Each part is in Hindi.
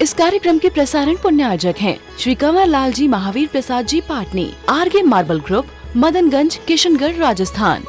इस कार्यक्रम के प्रसारण पुण्यार्जक हैं Shri Kanwar Lal ji Mahavir Prasad ji Patni, RK marble group, Madanganj, Kishangarh, Rajasthan.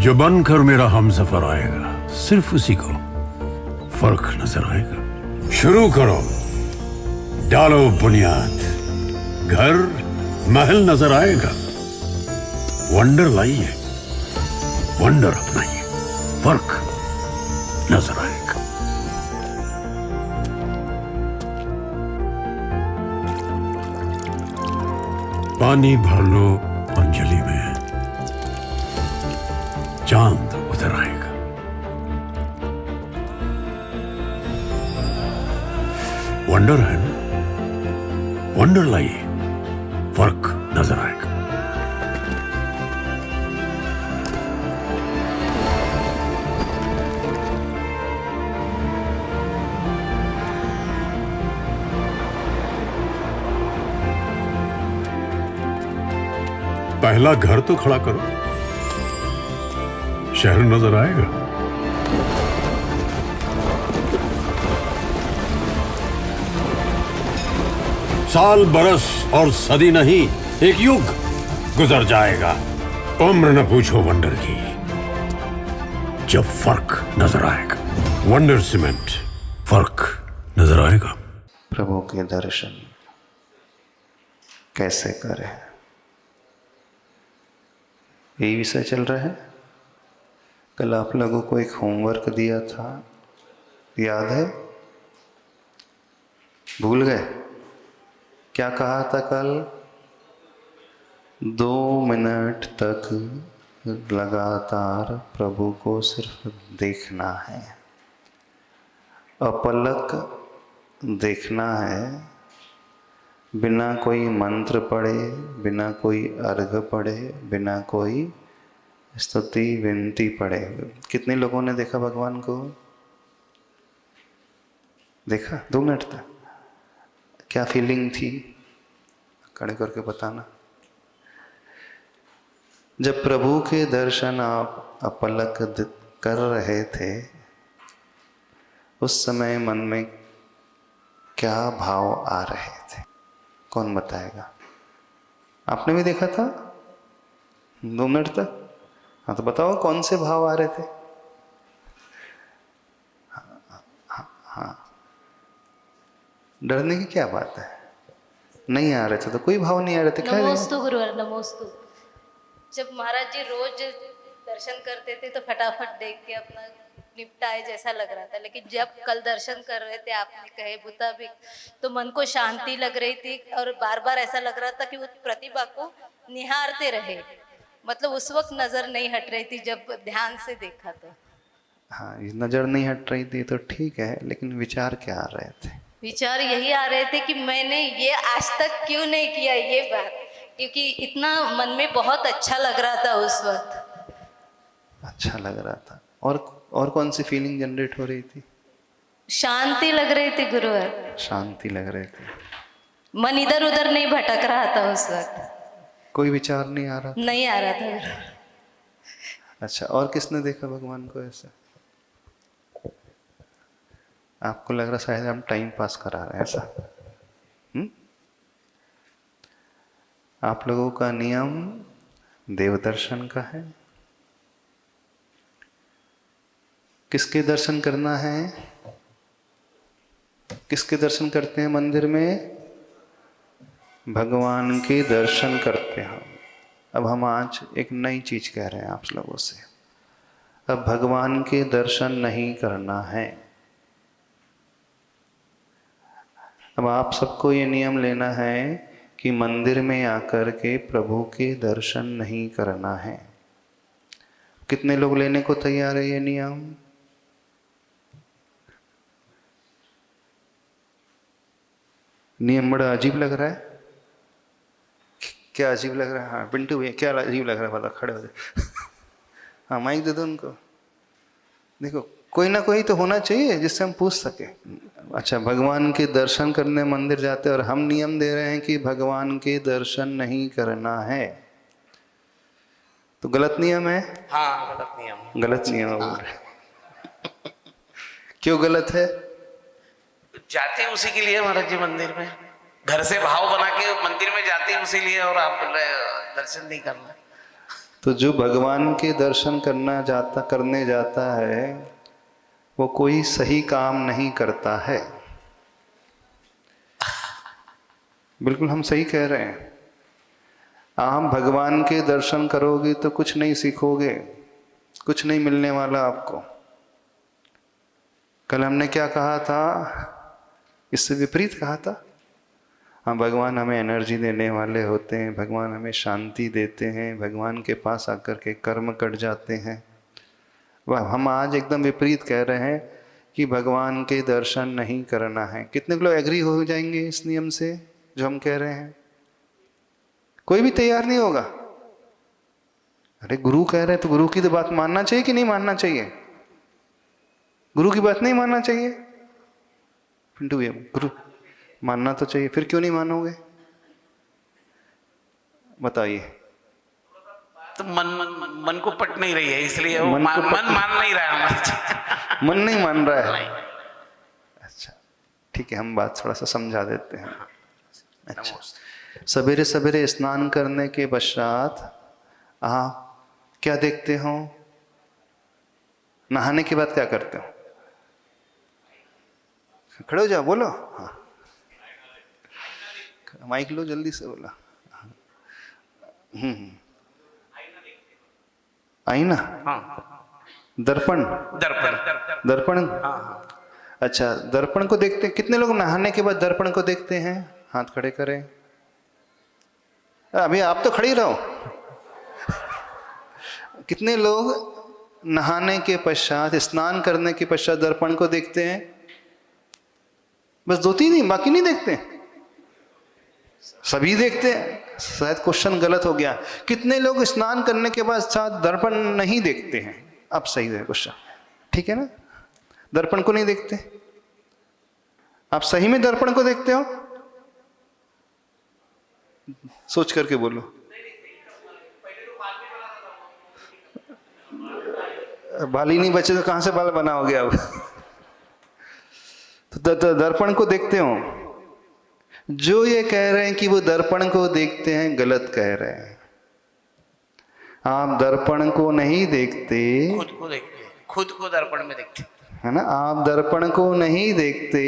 जो बनकर मेरा हमसफर आएगा, सिर्फ उसी को फर्क नजर आएगा। शुरू करो, डालो बुनियाद, घर महल नजर आएगा। वंडर लाइए, वंडर अपनाइए, फर्क नजर आएगा। पानी भर लो अंजलि में, चांद उतर आएगा। वंडर है ना, वंडर लाइए, फर्क नजर आएगा। पहला घर तो खड़ा करो, शहर नजर आएगा। साल बरस और सदी नहीं, एक युग गुजर जाएगा। उम्र न पूछो वंडर की, जब फर्क नजर आएगा। वंडर सीमेंट, फर्क नजर आएगा। प्रभु के दर्शन कैसे करें, यही विषय चल रहा है। कल आप लोगों को एक होमवर्क दिया था, याद है? भूल गए? क्या कहा था कल? 2 मिनट तक लगातार प्रभु को सिर्फ देखना है, अपलक देखना है, बिना कोई मंत्र पढ़े, बिना कोई अर्घ पढ़े, बिना कोई स्तुति विनती पढ़े। कितने लोगों ने देखा भगवान को? देखा 2 मिनट तक? क्या फीलिंग थी? खड़े करके बताना। जब प्रभु के दर्शन आप अपलक कर रहे थे, उस समय मन में क्या भाव आ रहे थे? कौन बताएगा? आपने भी देखा था 2 मिनट तक? हाँ, तो बताओ कौन से भाव आ रहे थे? हाँ, डरने की क्या बात है? नहीं आ रहे थे तो कोई भाव नहीं आ रहे थे। नमोस्तु गुरुवर, नमोस्तु। जब महाराज जी रोज दर्शन करते थे तो फटाफट देख के अपना निपटाए जैसा लग रहा था, लेकिन जब कल दर्शन कर रहे थे, आपने कहे मुताबिक, तो मन को शांति लग रही थी और बार बार ऐसा लग रहा था कि वो प्रतिभा को निहारते रहे। मतलब उस वक्त नजर नहीं हट रही थी जब ध्यान से देखा तो। हाँ, नजर नहीं हट रही थी तो ठीक है, लेकिन विचार क्या आ रहे थे? विचार यही आ रहे थे कि मैंने ये आज तक क्यों नहीं किया ये बात, क्योंकि इतना मन में बहुत अच्छा लग रहा था उस वक्त। अच्छा लग रहा था। और कौन सी फीलिंग जनरेट हो रही थी? शांति लग रही थी गुरुवर। शांति लग रही थी। मन इधर उधर नहीं भटक रहा था उस वक्त। कोई विचार नहीं आ रहा था? नहीं आ रहा था गुरुवर। अच्छा, और किसने देखा भगवान को ऐसा? आपको लग रहा शायद हम टाइम पास करा रहे हैं ऐसा? आप लोगों का नियम देव दर्शन का है। किसके दर्शन करना है? किसके दर्शन करते हैं मंदिर में? भगवान के दर्शन करते हैं। अब हम आज एक नई चीज कह रहे हैं आप लोगों से। अब भगवान के दर्शन नहीं करना है। अब आप सबको ये नियम लेना है कि मंदिर में आकर के प्रभु के दर्शन नहीं करना है। कितने लोग लेने को तैयार है ये नियम? नियम बड़ा अजीब लग रहा है। क्या अजीब लग रहा है? हाँ पिंटू भैया, क्या अजीब लग रहा है? बता, खड़े हो जाए। हाँ, माइक दे दो उनको। देखो, कोई ना कोई तो होना चाहिए जिससे हम पूछ सके। अच्छा, भगवान के दर्शन करने मंदिर जाते और हम नियम दे रहे हैं कि भगवान के दर्शन नहीं करना है। तो गलत नियम है। हाँ गलत नियम। गलत नियम है बोल रहे। क्यों गलत है? जाते उसी के लिए महाराज जी मंदिर में, घर से भाव बना के मंदिर में जाते उसी लिए, और आप बोल रहे दर्शन नहीं करना। तो जो भगवान के दर्शन करने जाता है वो कोई सही काम नहीं करता है। बिल्कुल हम सही कह रहे हैं। आप भगवान के दर्शन करोगे तो कुछ नहीं सीखोगे, कुछ नहीं मिलने वाला आपको। कल हमने क्या कहा था, इससे विपरीत कहा था। हाँ, भगवान हमें एनर्जी देने वाले होते हैं, भगवान हमें शांति देते हैं, भगवान के पास आकर के कर्म कट जाते हैं। वह हम आज एकदम विपरीत कह रहे हैं कि भगवान के दर्शन नहीं करना है। कितने लोग एग्री हो जाएंगे इस नियम से जो हम कह रहे हैं? कोई भी तैयार नहीं होगा। अरे गुरु कह रहे हैं तो गुरु की तो बात मानना चाहिए कि नहीं मानना चाहिए? गुरु की बात नहीं मानना चाहिए? पिंटू भैया, गुरु मानना तो चाहिए, फिर क्यों नहीं मानोगे? बताइए। तो मन को पट नहीं रही है, इसलिए वो मन मान नहीं रहा है। मन नहीं मान रहा है। अच्छा ठीक है, हम बात थोड़ा सा समझा देते हैं। अच्छा, सवेरे सवेरे स्नान करने के पश्चात आप क्या देखते हो? नहाने के बाद क्या करते हो? खड़े हो जाओ, बोलो। हाँ, माइक लो, जल्दी से बोला। आईना, दर्पण, दर्पण। अच्छा, दर्पण को देखते हैं। कितने लोग नहाने के बाद दर्पण को देखते हैं? हाथ खड़े करें। अभी आप तो खड़े ही रहो। कितने लोग नहाने के पश्चात, स्नान करने के पश्चात दर्पण को देखते हैं? बस 2-3 ही, बाकी नहीं देखते? सभी देखते हैं। शायद क्वेश्चन गलत हो गया। कितने लोग स्नान करने के बाद साथ दर्पण नहीं देखते हैं? अब सही है क्वेश्चन, ठीक है ना? दर्पण को नहीं देखते। आप सही में दर्पण को देखते हो? सोच करके बोलो। बाल ही नहीं बचे तो कहां से बाल बनाओगे अब? तो दर्पण को देखते हो। जो ये कह रहे हैं कि वो दर्पण को देखते हैं, गलत कह रहे हैं। आप दर्पण को नहीं देखते, खुद को देखते, खुद को दर्पण में देखते, है ना? आप दर्पण को नहीं देखते,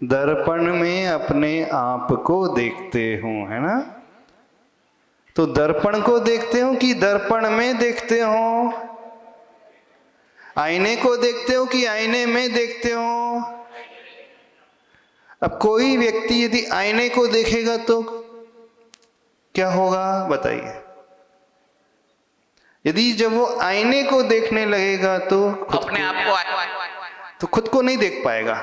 दर्पण में अपने आप को देखते हो, है ना? तो दर्पण को देखते हो कि दर्पण में देखते हो? आईने को देखते हो कि आईने में देखते हो? अब कोई व्यक्ति यदि आईने को देखेगा तो क्या होगा बताइए? यदि जब वो आईने को देखने लगेगा तो अपने आप को, तो खुद को नहीं देख पाएगा।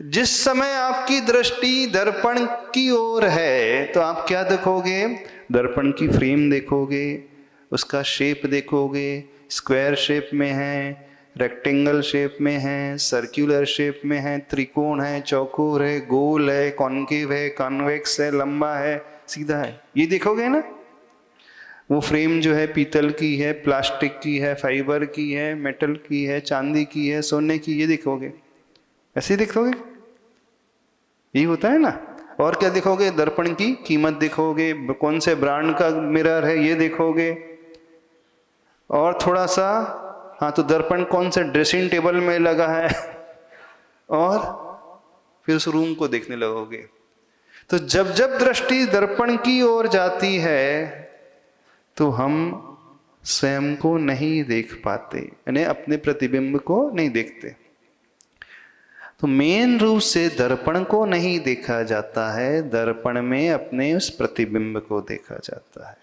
जिस समय आपकी दृष्टि दर्पण की ओर है तो आप क्या देखोगे? दर्पण की फ्रेम देखोगे, उसका शेप देखोगे। स्क्वायर शेप में है, रेक्टेंगल शेप में है, सर्कुलर शेप में है, त्रिकोण है, चौकोर है, गोल है, कॉन्केव है, कॉन्वेक्स है, लंबा है, सीधा है, ये देखोगे ना? वो फ्रेम जो है पीतल की है, प्लास्टिक की है, फाइबर की है, मेटल की है, चांदी की है, सोने की, ये देखोगे। ऐसे देखोगे, यही होता है ना? और क्या देखोगे? दर्पण की कीमत देखोगे, कौन से ब्रांड का मिरर है ये देखोगे। और थोड़ा सा, हाँ, तो दर्पण कौन से ड्रेसिंग टेबल में लगा है, और फिर उस रूम को देखने लगोगे। तो जब जब दृष्टि दर्पण की ओर जाती है तो हम स्वयं को नहीं देख पाते, यानी अपने प्रतिबिंब को नहीं देखते। तो मेन रूप से दर्पण को नहीं देखा जाता है, दर्पण में अपने उस प्रतिबिंब को देखा जाता है।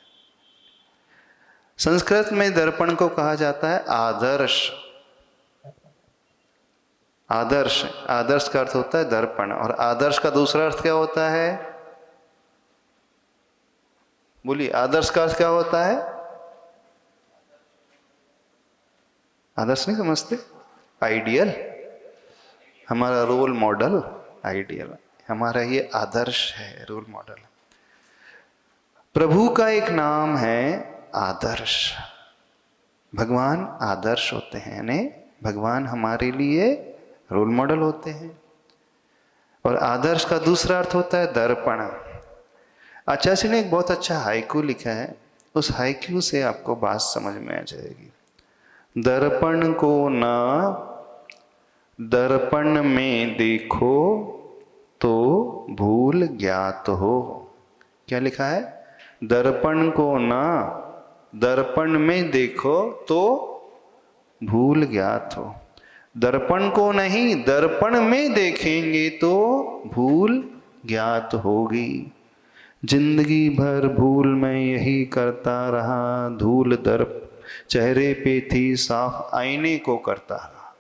संस्कृत में दर्पण को कहा जाता है आदर्श। आदर्श, आदर्श का अर्थ होता है दर्पण, और आदर्श का दूसरा अर्थ क्या होता है? बोलिए, आदर्श का अर्थ क्या होता है? आदर्श नहीं समझते? आइडियल, हमारा रोल मॉडल, आइडियल हमारा ये आदर्श है, रोल मॉडल। प्रभु का एक नाम है आदर्श। भगवान आदर्श होते हैं, यानी भगवान हमारे लिए रोल मॉडल होते हैं। और आदर्श का दूसरा अर्थ होता है दर्पण। आचार्य जी ने एक बहुत अच्छा हाइकू लिखा है, उस हाइकू से आपको बात समझ में आ जाएगी। दर्पण को ना दर्पण में देखो तो भूल ज्ञात हो। क्या लिखा है? दर्पण को ना दर्पण में देखो तो भूल ज्ञात हो। दर्पण को नहीं, दर्पण में देखेंगे तो भूल ज्ञात होगी। जिंदगी भर भूल मैं यही करता रहा, धूल दर्प चेहरे पे थी साफ आईने को करता रहा।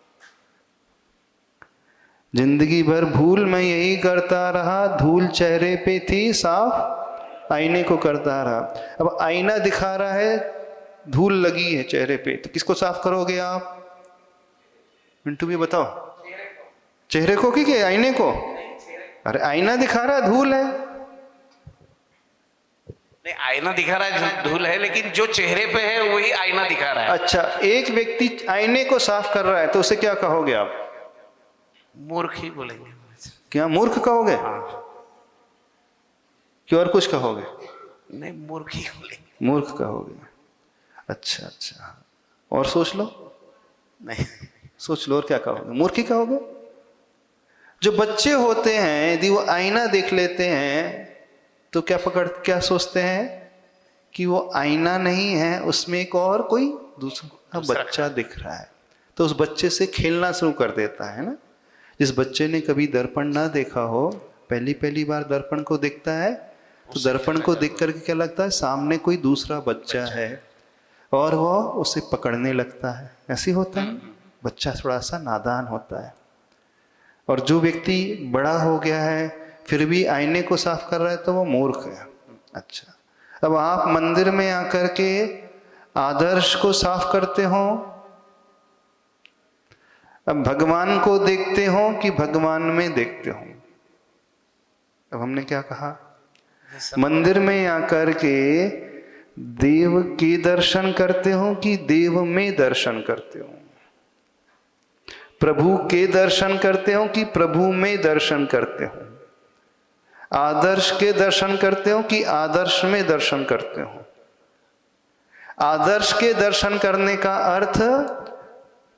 जिंदगी भर भूल मैं यही करता रहा, धूल चेहरे पे थी साफ आईने को करता रहा। अब आईना दिखा रहा है, धूल लगी है चेहरे पे, तो किसको साफ करोगे आप? मिंटू भी बताओ, चेहरे को कि आईने को? अरे आईना दिखा रहा है, धूल है। नहीं, आईना दिखा रहा है धूल है, लेकिन जो चेहरे पे है वही आईना दिखा रहा है। अच्छा, एक व्यक्ति आईने को साफ कर रहा है तो उसे क्या कहोगे आप? मूर्ख ही बोलेंगे। क्या मूर्ख कहोगे? क्या और कुछ कहोगे? नहीं, मूर्ख ही बोलेंगे। मूर्ख कहोगे। अच्छा अच्छा, और सोच लो। नहीं, सोच लो और क्या कहोगे? मूर्ख ही कहोगे। जो बच्चे होते हैं यदि वो आईना देख लेते हैं तो क्या सोचते हैं कि वो आईना नहीं है, उसमें एक और कोई दूसरा बच्चा दिख रहा है, तो उस बच्चे से खेलना शुरू कर देता है ना। जिस बच्चे ने कभी दर्पण ना देखा हो, पहली बार दर्पण को देखता है तो दर्पण को देख करके क्या लगता है? सामने कोई दूसरा बच्चा है और वो उसे पकड़ने लगता है। ऐसे होता है, बच्चा थोड़ा सा नादान होता है। और जो व्यक्ति बड़ा हो गया है फिर भी आईने को साफ कर रहा है तो वो मूर्ख है। अच्छा, अब आप मंदिर में आकर के आदर्श को साफ करते हो, अब भगवान को देखते हो कि भगवान में देखते हो? अब हमने क्या कहा? मंदिर में आकर के देव के दर्शन करते हो कि देव में दर्शन करते हो? प्रभु के दर्शन करते हो कि प्रभु में दर्शन करते हो? आदर्श के दर्शन करते हो कि आदर्श में दर्शन करते हो? आदर्श के दर्शन करने का अर्थ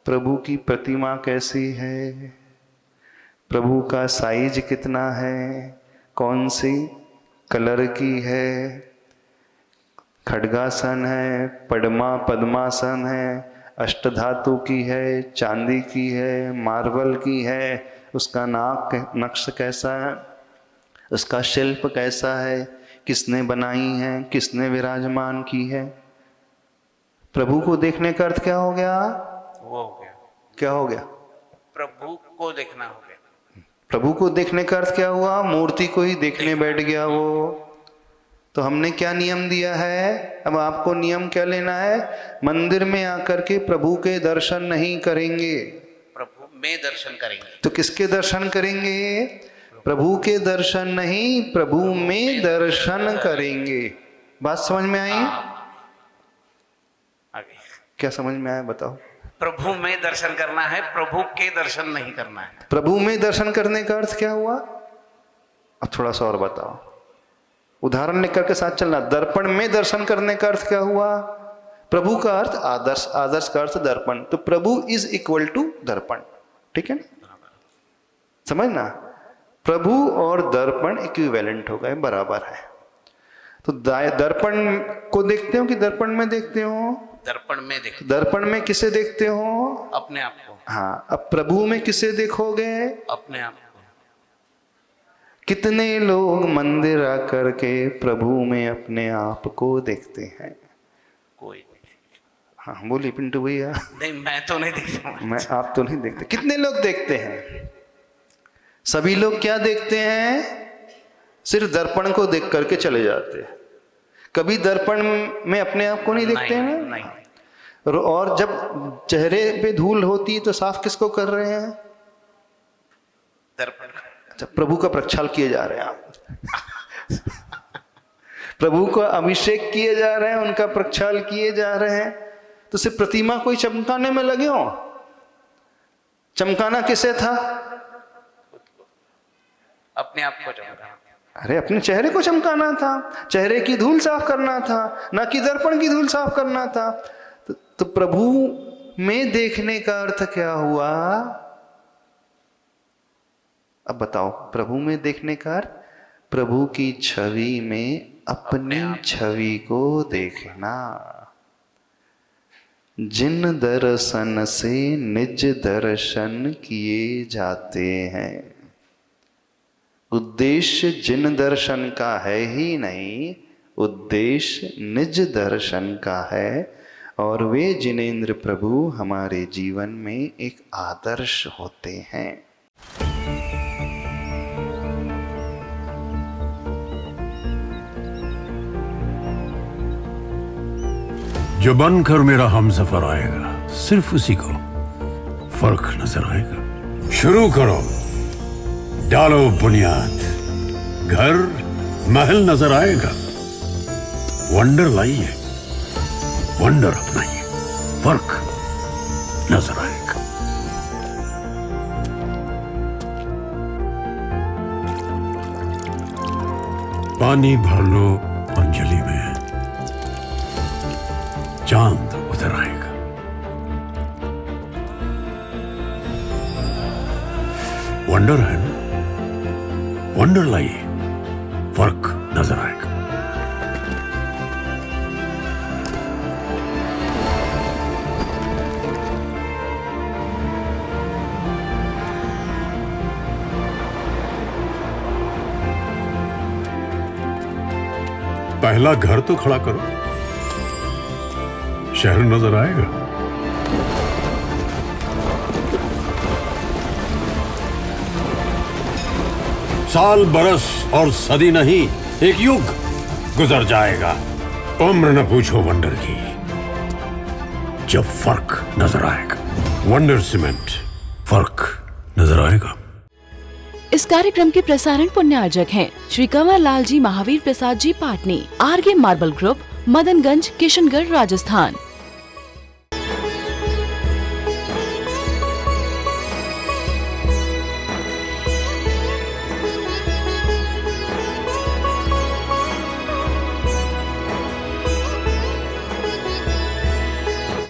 प्रभु की प्रतिमा कैसी है, प्रभु का साइज कितना है, कौन सी कलर की है, खड्गासन है, पद्मासन है, अष्टधातु की है, चांदी की है, मार्बल की है, उसका नक्श कैसा है, उसका शिल्प कैसा है, किसने बनाई है, किसने विराजमान की है? प्रभु को देखने का अर्थ क्या हो गया? वो हो गया। क्या हो गया? प्रभु को देखना हो गया। प्रभु को देखने का अर्थ क्या हुआ? मूर्ति को ही देखने बैठ गया वो। तो हमने क्या नियम दिया है? अब आपको नियम क्या लेना है? मंदिर में आकर के प्रभु के दर्शन नहीं करेंगे, प्रभु में दर्शन करेंगे। तो किसके दर्शन करेंगे? प्रभु के दर्शन नहीं, प्रभु में दर्शन करेंगे। बात समझ में आई? आगे क्या समझ में आया बताओ? प्रभु में दर्शन करना है, प्रभु के दर्शन नहीं करना है। प्रभु में दर्शन करने का अर्थ क्या हुआ? अब थोड़ा सा और बताओ, उदाहरण लेकर के साथ चलना। दर्पण में दर्शन करने का अर्थ क्या हुआ? प्रभु का अर्थ आदर्श, आदर्श का अर्थ दर्पण, तो प्रभु इज इक्वल टू दर्पण। ठीक है, समझना? प्रभु और दर्पण इक्विवेलेंट हो गए, बराबर है। तो दर्पण को देखते हो कि दर्पण में देखते हो? दर्पण में देखते। दर्पण में किसे देखते हो? अपने आप को। हाँ, अब प्रभु में किसे देखोगे? अपने आप को। कितने लोग मंदिर आकर के प्रभु में अपने आप को देखते हैं? कोई नहीं। हाँ बोलिए पिंटू भैया। नहीं, मैं तो नहीं देखता। मैं आप तो नहीं देखते। कितने लोग देखते हैं? सभी लोग क्या देखते हैं? सिर्फ दर्पण को देख करके चले जाते हैं, कभी दर्पण में अपने आप को नहीं देखते हैं ना? नहीं। और जब चेहरे पे धूल होती है तो साफ किसको कर रहे हैं? दर्पण। अच्छा, प्रभु का प्रक्षाल किए जा रहे हैं आप। प्रभु का अभिषेक किए जा रहे हैं, उनका प्रक्षाल किए जा रहे हैं, तो सिर्फ प्रतिमा कोई चमकाने में लगे हो? चमकाना किसे था? अपने आप को चमकाना। अरे अपने चेहरे को चमकाना था, चेहरे की धूल साफ करना था, ना कि दर्पण की धूल साफ करना था। तो प्रभु में देखने का अर्थ क्या हुआ? अब बताओ, प्रभु में देखने का अर्थ प्रभु की छवि में अपनी छवि को देखना। जिन दर्शन से निज दर्शन किए जाते हैं, उद्देश्य जिन दर्शन का है ही नहीं, उद्देश्य निज दर्शन का है। और वे जिनेंद्र प्रभु हमारे जीवन में एक आदर्श होते हैं। जो बनकर मेरा हमसफर आएगा, सिर्फ उसी को फर्क नजर आएगा। शुरू करो, डालो बुनियाद, घर महल नजर आएगा। वंडर लाइए, वंडर अपनाइए, फर्क नजर आएगा। पानी भर लो अंजलि में, चांद उतर आएगा। वंडर है ना, वंडर लाइए, फर्क नजर आएगा। पहला घर तो खड़ा करो, शहर नजर आएगा। साल बरस और सदी नहीं, एक युग गुजर जाएगा। उम्र न पूछो वंडर की, जब फर्क नजर आएगा। वंडर सीमेंट, फर्क नजर आएगा। इस कार्यक्रम के प्रसारण पुण्य आयोजक हैं श्री कंवर लाल जी महावीर प्रसाद जी पाटनी, आरगे मार्बल ग्रुप, मदनगंज, किशनगढ़, राजस्थान।